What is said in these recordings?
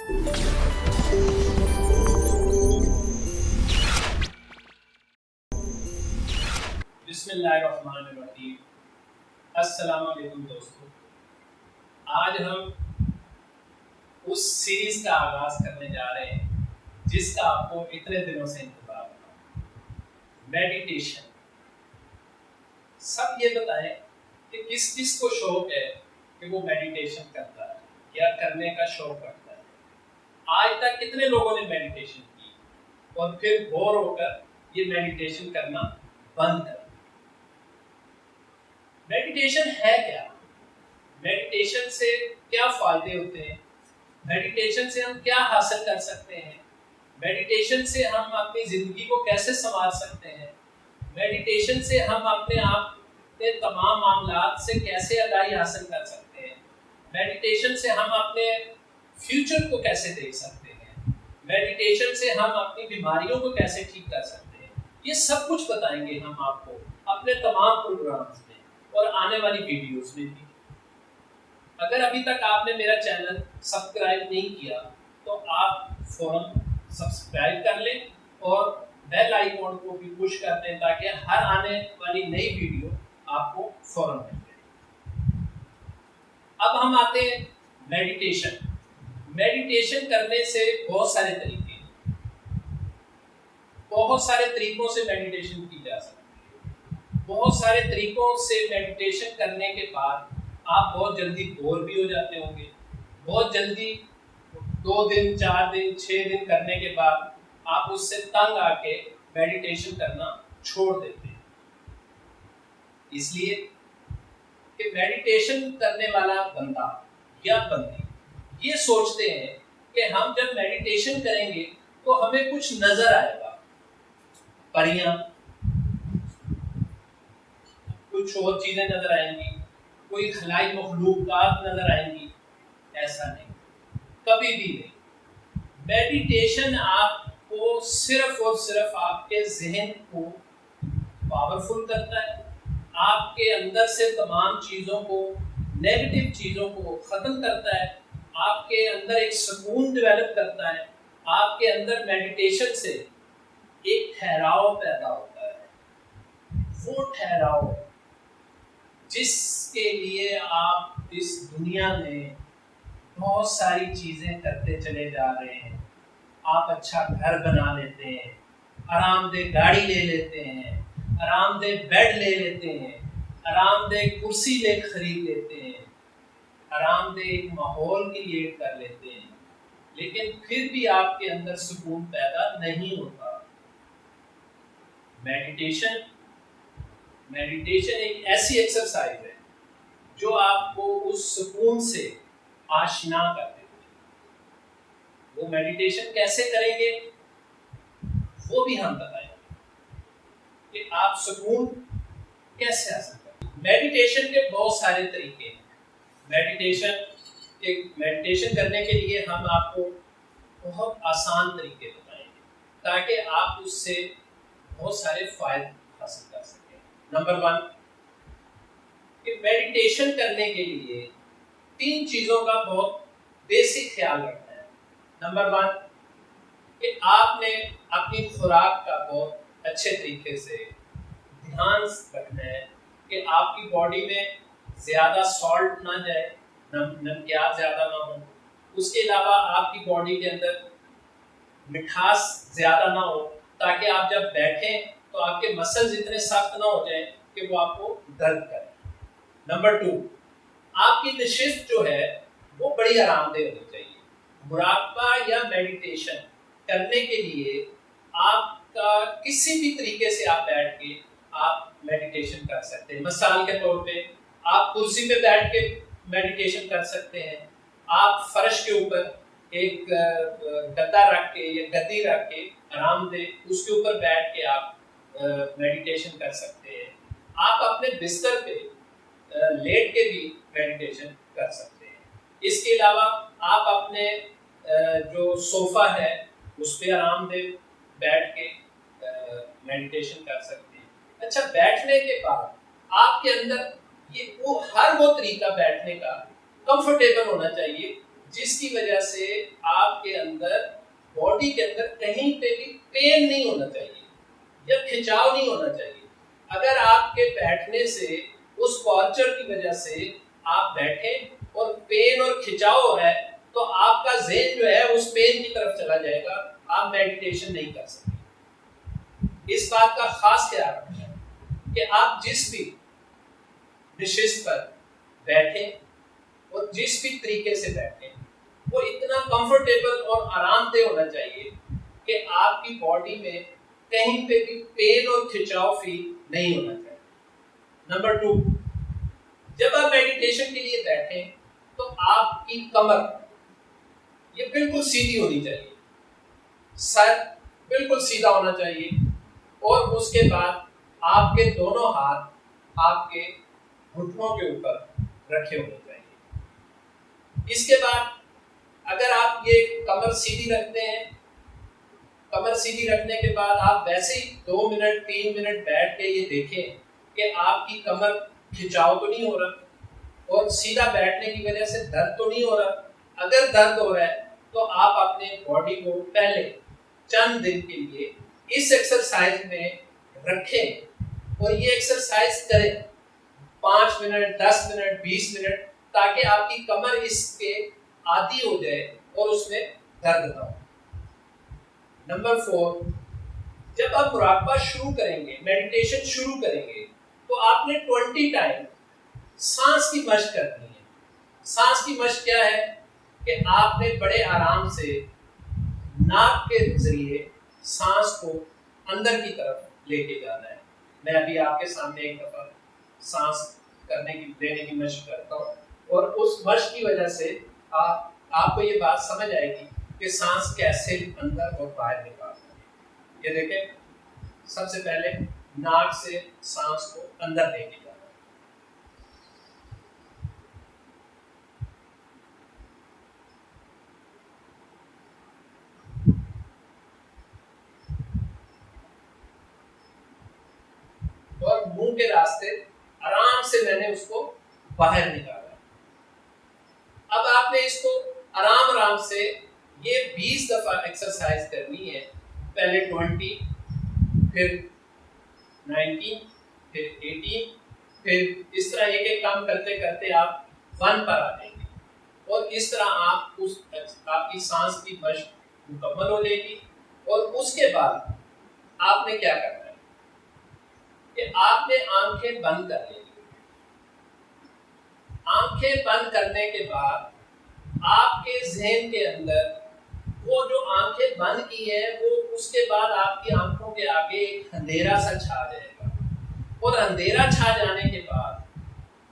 بسم اللہ الرحمن الرحیم۔ السلام علیکم دوستو، آج ہم اس سیریز کا آغاز کرنے جا رہے ہیں جس کا آپ کو اتنے دنوں سے انتظار تھا، میڈیٹیشن۔ سب یہ بتائیں کہ کس کس کو شوق ہے کہ وہ میڈیٹیشن کرتا ہے یا کرنے کا شوق رکھتا ہے۔ آج تک کتنے لوگوں نے میڈیٹیشن کی اور پھر بور ہو کر یہ میڈیٹیشن کرنا بند کر؟ میڈیٹیشن ہے کیا؟ میڈیٹیشن سے کیا فائدے ہوتے ہیں؟ میڈیٹیشن سے ہم کیا حاصل کر سکتے ہیں؟ میڈیٹیشن سے ہم اپنی زندگی کو کیسے سنوار سکتے ہیں؟ میڈیٹیشن سے ہم اپنے آپ کے تمام معاملات سے کیسے آگاہی حاصل کر سکتے ہیں؟ میڈیٹیشن سے ہم اپنے فیوچر کو کیسے دیکھ سکتے ہیں؟ میڈیٹیشن سے ہم اپنی بیماریوں کو کیسے ٹھیک کر سکتے ہیں؟ یہ سب کچھ بتائیں گے ہم آپ کو اپنے تمام پروگرامز میں اور آنے والی ویڈیوز میں بھی۔ اگر ابھی تک آپ نے میرا چینل سبسکرائب نہیں کیا تو آپ فوراً سبسکرائب کر لیں اور بیل آئیکن کو بھی پش کر دیں تاکہ ہر آنے والی نئی ویڈیو آپ کو فوراً مل جائے۔ اب ہم آتے ہیں میڈیٹیشن۔ میڈیٹیشن کرنے سے بہت سارے طریقے ہیں، بہت سارے طریقوں سے میڈیٹیشن کی جا سکتی ہے۔ بہت سارے طریقوں سے میڈیٹیشن کرنے کے بعد آپ بہت جلدی بور بھی ہو جاتے ہوں گے، بہت جلدی 2 دن 4 دن 6 دن کرنے کے بعد آپ اس سے تنگ آ کے میڈیٹیشن کرنا چھوڑ دیتے ہیں، اس لیے کہ میڈیٹیشن کرنے والا بندہ یا بندی یہ سوچتے ہیں کہ ہم جب میڈیٹیشن کریں گے تو ہمیں کچھ نظر آئے گا، پریاں، کچھ اور چیزیں نظر آئیں گی، کوئی خلائی مخلوقات نظر آئیں گی۔ ایسا نہیں، کبھی بھی نہیں۔ میڈیٹیشن آپ کو صرف اور صرف آپ کے ذہن کو پاورفل کرتا ہے، آپ کے اندر سے تمام چیزوں کو، نیگیٹو چیزوں کو ختم کرتا ہے، آپ کے اندر ایک سکون ڈیولپ کرتا ہے۔ آپ کے اندر میڈیٹیشن سے ایک ٹھہراؤ پیدا ہوتا ہے، وہ ٹھہراؤ جس کے لیے آپ اس دنیا میں بہت ساری چیزیں کرتے چلے جا رہے ہیں۔ آپ اچھا گھر بنا لیتے ہیں، آرام دہ گاڑی لے لیتے ہیں، آرام دہ بیڈ لے لیتے ہیں، آرام دہ کرسی لے خرید لیتے ہیں، آرام دہ ایک ماحول کریٹ کر لیتے ہیں، لیکن پھر بھی آپ کے اندر سکون پیدا نہیں ہوتا۔ میڈیٹیشن ایک ایسی ایکسرسائز ہے جو آپ کو اس سکون سے آشنا کر دیتی ہے۔ وہ میڈیٹیشن کیسے کریں گے وہ بھی ہم بتائیں گے کہ آپ سکون کیسے حاصل کریں۔ میڈیٹیشن کے بہت سارے طریقے ہیں۔ میڈیٹیشن کرنے کے لیے ہم آپ کو بہت آسان طریقے بتائیں گے تاکہ آپ اس سے بہت سارے فائدے حاصل کر سکیں۔ نمبر 1 کہ میڈیٹیشن کرنے کے لیے 3 چیزوں کا بہت بیسک خیال رکھنا ہے۔ نمبر 1 کہ آپ نے اپنی خوراک کا بہت اچھے طریقے سے دھیان رکھنا ہے کہ آپ کی باڈی میں زیادہ سالٹ نہ جائے، نمکیات زیادہ نہ ہوں۔ اس کے علاوہ آپ کی باڈی کے اندر مٹھاس زیادہ نہ ہو تاکہ آپ جب بیٹھیں تو آپ کے مسلز اتنے سخت نہ ہو جائیں کہ وہ آپ کو درد کریں۔ نمبر 2 آپ کی نشست جو ہے وہ بڑی آرام دہ ہونی چاہیے۔ مراقبہ یا میڈیٹیشن کرنے کے لیے آپ کا کسی بھی طریقے سے آپ بیٹھ کے آپ میڈیٹیشن کر سکتے ہیں۔ مثال کے طور پہ آپ کرسی پہ بیٹھ کے میڈیٹیشن کر سکتے ہیں، آپ فرش کے اوپر ایک گدا رکھ کے یا گدی رکھ کے آرام دہ اس کے اوپر بیٹھ کے آپ میڈیٹیشن کر سکتے ہیں۔ آپ اپنے بستر پہ لیٹ کے بھی میڈیٹیشن کر سکتے ہیں۔ اس کے علاوہ آپ اپنے جو صوفہ ہے اس پہ آرام دہ بیٹھ کے میڈیٹیشن کر سکتے ہیں۔ اچھا، بیٹھنے کے بعد آپ کے اندر ہر وہ طریقہ بیٹھنے کا کمفرٹیبل ہونا چاہیے جس کی وجہ سے آپ کے اندر باڈی کے اندر کہیں پہ بھی پین نہیں ہونا چاہیے یا کھنچاؤ نہیں ہونا چاہیے. اگر آپ کے بیٹھنے سے اس پاسچر کی وجہ سے آپ بیٹھیں اور پین اور کھنچاؤ ہو رہا ہے تو آپ کا ذہن جو ہے اس پین کی طرف چلا جائے گا, آپ میڈیٹیشن نہیں کر سکتے. اس بات کا خاص خیال رکھیں کہ آپ جس بھی نشست پر بیٹھیں اور جس بھی طریقے سے بیٹھیں وہ اتنا کمفرٹیبل اور آرام دہ ہونا چاہیے کہ آپ کی باڈی میں کہیں پہ بھی پین اور کھنچاؤ فیل نہیں ہونا چاہیے. نمبر 2, جب آپ میڈیٹیشن کے لیے بیٹھیں تو آپ کی کمر یہ بالکل سیدھی ہونی چاہیے, سر بالکل سیدھا ہونا چاہیے, اور اس کے بعد آپ کے دونوں ہاتھ آپ کے گھٹنوں کے اوپر رکھے ہونے چاہیے. اس کے بعد اگر آپ یہ کمر سیدھی رکھتے ہیں, کمر سیدھی رکھنے کے بعد آپ ویسے ہی 2 منٹ 3 منٹ بیٹھ کے یہ دیکھیں کہ آپ کی کمر کھنچاؤ تو نہیں ہو رہا اور سیدھا بیٹھنے کی وجہ سے درد تو نہیں ہو رہا. اگر درد ہو رہا ہے تو آپ اپنے باڈی کو پہلے چند دن کے لیے اس ایکسرسائز میں رکھیں اور یہ ایکسرسائز کریں 5 منٹ 10 منٹ 20 منٹ, تاکہ آپ کی کمر اس کے عادی ہو جائے اور اس میں درد نہ ہو. نمبر 4, جب آپ مراقبہ شروع کریں گے, میڈیٹیشن شروع کریں گے, تو آپ نے 20 ٹائم سانس کی مشق کرنی ہے. سانس کی مشق کیا ہے کہ آپ نے بڑے آرام سے ناک کے ذریعے سانس کو اندر کی طرف لے کے جانا ہے. میں ابھی آپ کے سامنے ایک دفعہ سانس لینے کی مشق کرتا ہوں, اور اس مشق کی وجہ سے آپ کو یہ بات سمجھ آئے گی کہ سانس کیسے اندر اور باہر نکالنا ہے. یہ دیکھیں, سب سے پہلے ناک سے سانس کو اندر لے کے جانا ہے. اور منہ کے راستے آرام سے میں نے اس کو باہر نکالا. اب آپ نے اس کو آرام آرام سے یہ 20 دفعہ ایکسرسائز کرنی ہے. پہلے 20, پھر 19, پھر 18, پھر اس طرح ایک ایک کام کرتے کرتے آپ 1 پر آ جائیں گے, اور اس طرح آپ کی سانس کی مشق مکمل ہو جائے گی. اور اس کے بعد آپ نے کیا کرنا ہے کہ آپ نے آنکھیں بند کر لینی. آنکھیں بند کرنے کے بعد آپ کے ذہن کے اندر وہ جو آنکھیں بند کی ہیں وہ اس کے بعد آپ کی آنکھوں کے آگے ایک اندھیرا سا چھا جائے گا, اور اندھیرا چھا جانے کے بعد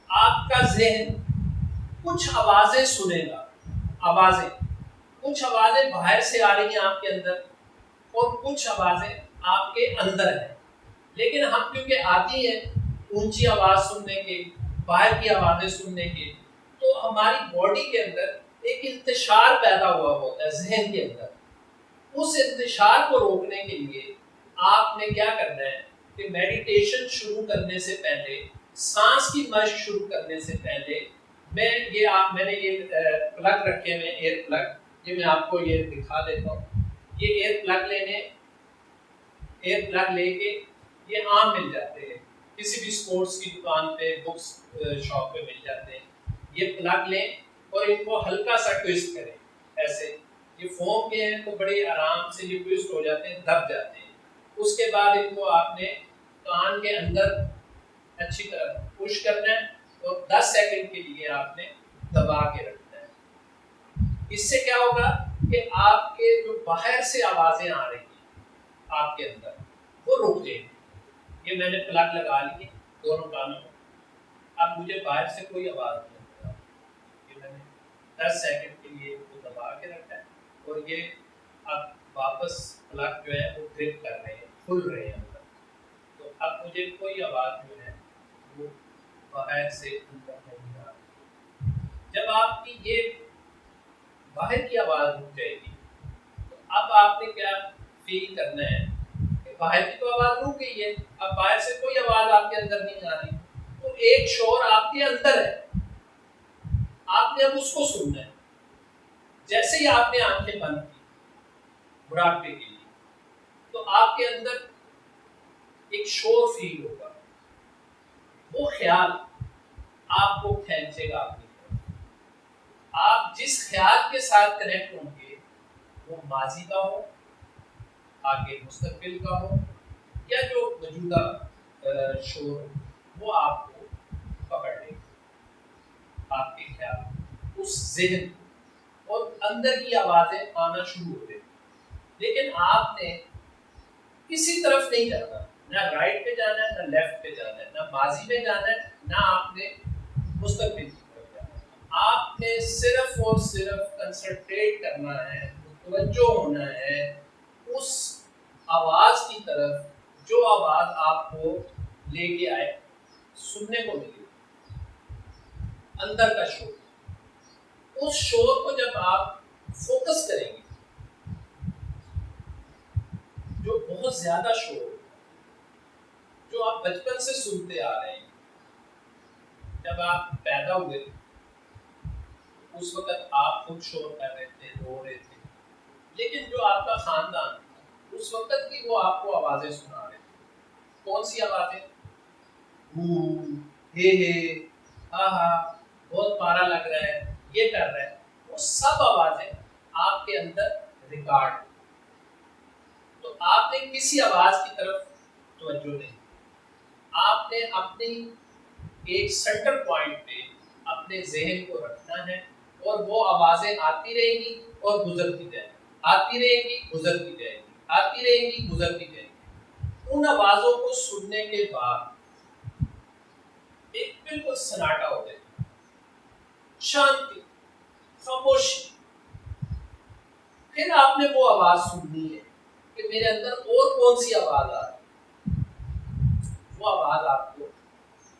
آپ کا ذہن کچھ آوازیں سنے گا. کچھ آوازیں باہر سے آ رہی ہیں آپ کے اندر, اور کچھ آوازیں آپ کے اندر ہیں. لیکن ہم کیونکہ عادی ہیں اونچی آواز سننے کے, باہر کی آوازیں سننے کے, تو ہماری باڈی کے اندر ایک انتشار پیدا ہوا ہوتا ہے ذہن کے اندر. اس انتشار کو روکنے کے لیے آپ نے کیا کرنا ہے کہ میڈیٹیشن شروع کرنے سے پہلے, سانس کی مشق شروع کرنے سے پہلے میں نے یہ پلگ رکھے ہوئے, ایئر پلگ, یہ میں آپ کو یہ دکھا دیتا ہوں. یہ ایئر پلگ لے کے یہ عام مل جاتے ہیں کسی بھی سپورٹس کی دکان پہ, بکس شاپ پہ مل جاتے ہیں. یہ پلگ لیں اور ان کو ہلکا سا ٹویسٹ کریں ایسے. یہ فوم کے ہیں تو بڑے آرام سے یہ ٹویسٹ ہو جاتے ہیں, دب جاتے ہیں. اس کے بعد ان کو آپ نے کان کے اندر اچھی طرح پش کرنا ہے اور 10 سیکنڈ کے لیے آپ نے دبا کے رکھنا ہے. اس سے کیا ہوگا کہ آپ کے جو باہر سے آوازیں آ رہی ہیں آپ کے اندر وہ رک جائیں گی. یہ میں نے پلگ لگا لی ہے دونوں کانوں میں, اب مجھے باہر سے کوئی آواز نہیں آ رہا. یہ میں نے 10 سیکنڈ کے لیے کو دبا کے رکھا ہے, اور یہ اب واپس پلگ جو ہے وہ گرپ کر رہے ہیں, کھل رہے ہیں اندر. تو اب مجھے کوئی آواز جو ہے وہ باہر سے اندر نہیں آ رہی. جب آپ کی یہ باہر کی آواز رک جائے گی تو اب آپ نے کیا فیل کرنا ہے کہ باہر کی تو آواز رک گئی ہے, اب باہر سے کوئی آواز آپ کے اندر نہیں آ رہی, تو ایک شور آپ کے اندر ہے, آپ نے اب اس کو سننا ہے. جیسے ہی آپ نے آنکھیں بند کی بڑھاپے کے لیے تو آپ کے اندر ایک شور فیل ہوگا، وہ خیال آپ کو کھینچے گا اپنی طرف. آپ جس خیال کے ساتھ کنیکٹ ہوں گے وہ ماضی کا ہو، آگے مستقبل کا ہو، یا جو موجودہ شور وہ آپ کو پکڑ لے گا. آپ کے خیال اس ذہن اور اندر کی آوازیں آنا شروع ہو گئی. لیکن آپ نے کسی طرف نہیں جانا، نہ رائٹ پہ جانا ہے، نہ لیفٹ پہ جانا ہے، نہ ماضی میں جانا ہے، نہ آپ نے مستقبل کی طرف جانا ہے. آپ نے صرف اور صرف کنسنٹریٹ کرنا ہے، توجہ ہونا ہے اس آواز کی طرف جو آواز آپ کو لے کے آئے، سننے کو ملے اندر کا شور. اس شور کو جب آپ فوکس کریں گے، جو بہت زیادہ شور جو آپ بچپن سے سنتے آ رہے ہیں، جب آپ پیدا ہوئے اس وقت آپ خود شور کر رہے تھے، رو رہے تھے، لیکن جو آپ کا خاندان تھا اس وقت بھی وہ آپ کو آوازیں سنا رہے تھے. کون سی آوازیں؟ ہے ہاں ہاں بہت پارا لگ رہا ہے، یہ کر رہا ہے. وہ سب آوازیں آپ کے اندر ریکارڈ. تو آپ نے کسی آواز کی طرف توجہ نہیں، آپ نے اپنی ایک سینٹر پوائنٹ پہ اپنے ذہن کو رکھنا ہے، اور وہ آوازیں آتی رہیں گی اور گزرتی جائیں گی، آتی رہیں گی گزرتی جائیں گی، آتی رہیں گی گزرتی جائیں گی. ان آوازوں کو سننے کے بعد ایک بالکل سناٹا ہو جائے گا، شانتی، خاموشی. پھر آپ نے وہ آواز سننی ہے کہ میرے اندر اور کون سی آواز آ رہی ہے. وہ آواز آپ کو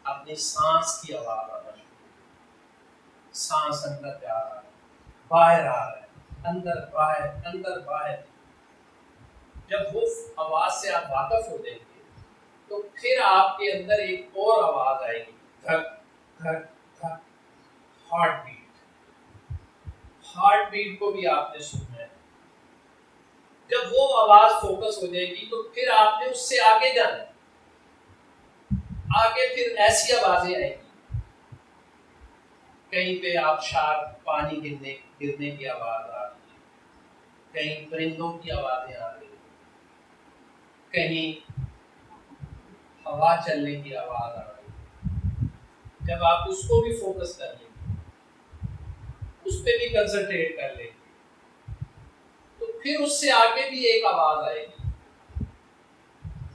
اپنی سانس کی آواز آنا شروع، سانس اندر جا رہا ہے، باہر آ رہا ہے، اندر باہر، اندر باہر. جب وہ آواز سے آپ واقف ہو جائیں گے تو پھر آپ کے اندر ایک اور آواز آئے گی، دھک دھک دھک. Heart beat. ہارٹ بیٹ کو بھی آپ نے سننا ہے. جب وہ آواز فوکس ہو جائے گی تو پھر آپ نے اس سے آگے جانا ہے. آگے پھر ایسی آوازیں آئیں گی، کہیں پہ آبشار پانی گرنے کی آواز آ رہی ہے، کہیں پرندوں کی آوازیں آ رہی ہیں، کہیں ہوا چلنے کی آواز آ رہی ہے. جب آپ اس کو بھی فوکس کر لیں گے، اس پہ بھی کنسنٹریٹ کر لیں گے، تو پھر اس سے آگے بھی ایک آواز آئے گی.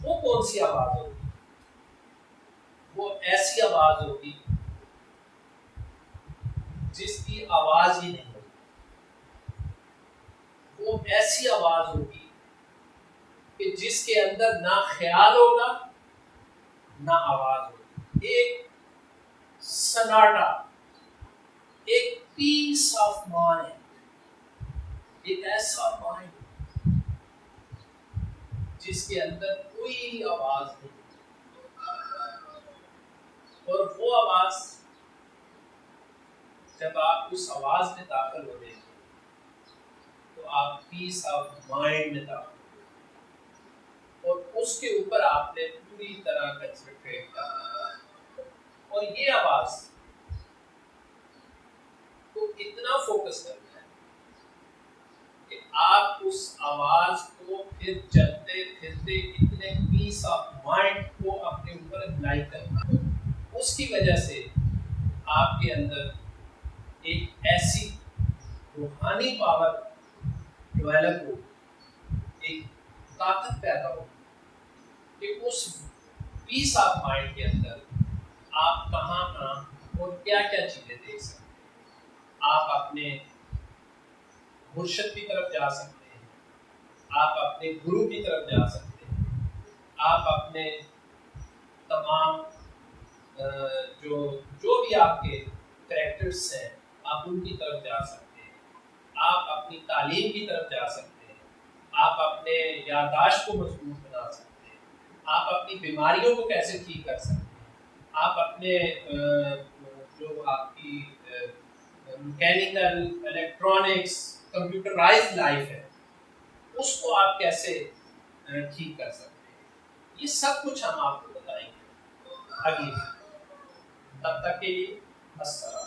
وہ کون سی آواز ہوگی؟ وہ ایسی آواز ہوگی جس کی آواز ہی نہیں ہوگی. وہ ایسی آواز ہوگی کہ جس کے اندر نہ خیال ہوگا نہ آواز ہوگی. ایک سناٹا، ایک پیس آف مائنڈ، ایک ایسا مائنڈ جس کے اندر کوئی آواز نہیں. اور وہ آواز جب آپ اس آواز میں داخل ہو جائیں گے تو آپ پیس آف مائنڈ میں داخل ہو جائیں گے، اور اس کے اوپر آپ نے پوری طرح کنسنٹریٹ کرنا ہے. اور یہ آواز کو اتنا فوکس کرنا ہے کہ آپ اس آواز کو پھر چلتے پھرتے اتنے پیس آف مائنڈ کو اپنے اوپر اپلائی کرنا ہے. اس کی وجہ سے آپ کے اندر ایک ایسی روحانی پاور ڈیولپ ہو، ایک طاقت پیدا ہو کہ اس پیس آف مائنڈ کے اندر آپ کہاں کہاں اور کیا کیا چیزیں دیکھ سکتے ہیں. آپ اپنے مرشد کی طرف جا سکتے ہیں، آپ اپنے گرو کی طرف جا سکتے ہیں، آپ اپنے تمام جو بھی آپ کے کریکٹرس ہیں آپ ان کی طرف جا سکتے ہیں، آپ اپنی تعلیم کی طرف جا سکتے ہیں، آپ اپنے یادداشت کو مضبوط بنا سکتے ہیں، آپ اپنی بیماریوں کو کیسے ٹھیک کر سکتے ہیں، آپ اپنے جو آپ کی میکینیکل الیکٹرانکس کمپیوٹرائز لائف ہے اس کو آپ کیسے ٹھیک کر سکتے ہیں، یہ سب کچھ ہم آپ کو بتائیں گے اگلی، تب تک کے لیے السلام۔